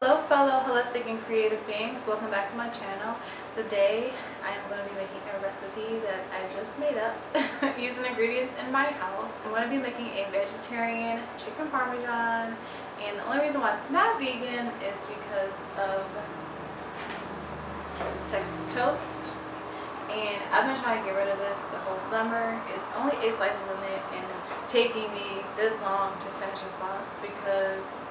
Hello fellow holistic and creative beings, welcome back to my channel. Today I am going to be making a recipe that I just made up using ingredients in my house. I'm going to be making a vegetarian chicken parmesan, and the only reason why it's not vegan is because of this Texas toast. And I've been trying to get rid of this the whole summer. It's only 8 slices in it and it's taking me this long to finish this box because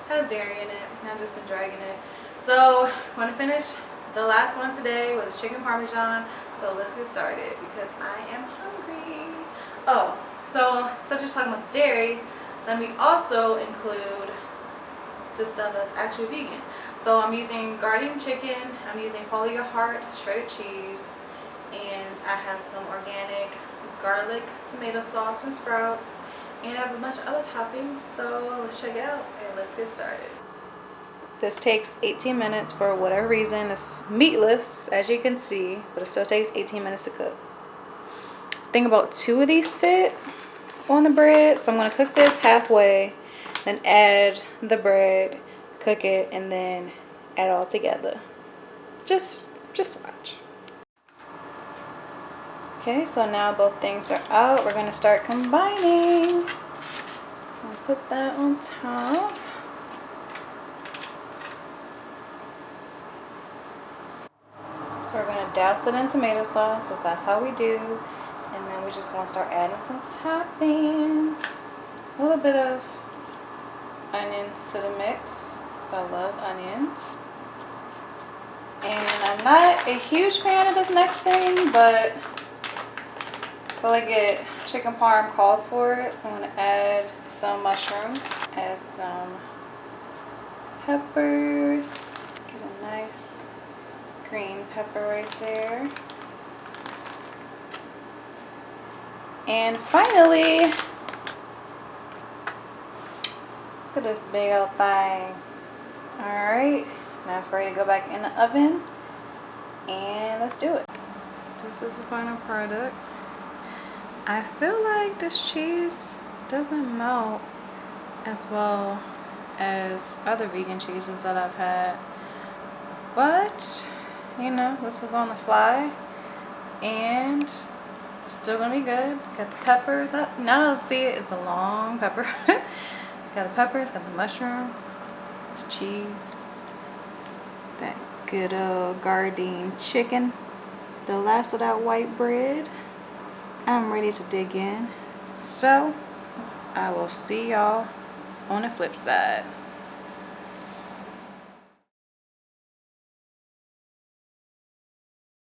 has dairy in it and I've just been dragging it. So I'm going to finish the last one today with chicken parmesan. So let's get started because I am hungry. Oh, so instead of just talking about the dairy, let me also include the stuff that's actually vegan. So I'm using garden chicken, I'm using Follow Your Heart shredded cheese, and I have some organic garlic tomato sauce from Sprouts, and I have a bunch of other toppings. So let's check it out and let's get started. This takes 18 minutes for whatever reason. It's meatless, as you can see, but it still takes 18 minutes to cook. I think about 2 of these fit on the bread, so I'm going to cook this halfway, then add the bread, cook it, and then add it all together. Just watch. Okay, so now both things are out. We're going to start combining. I'll put that on top. So we're going to douse it in tomato sauce because that's how we do. And then we're just going to start adding some toppings. A little bit of onions to the mix because I love onions. And I'm not a huge fan of this next thing, but I feel like chicken parm calls for it, so I'm going to add some mushrooms, add some peppers, get a nice green pepper right there, and finally, look at this big old thing. Alright, now it's ready to go back in the oven, and let's do it. This is the final product. I feel like this cheese doesn't melt as well as other vegan cheeses that I've had, but you know, this was on the fly and it's still gonna be good. Got the peppers up. Now you'll see it, it's a long pepper. Got the peppers, got the mushrooms, the cheese, that good old garden chicken, the last of that white bread. I'm ready to dig in, so I will see y'all on the flip side.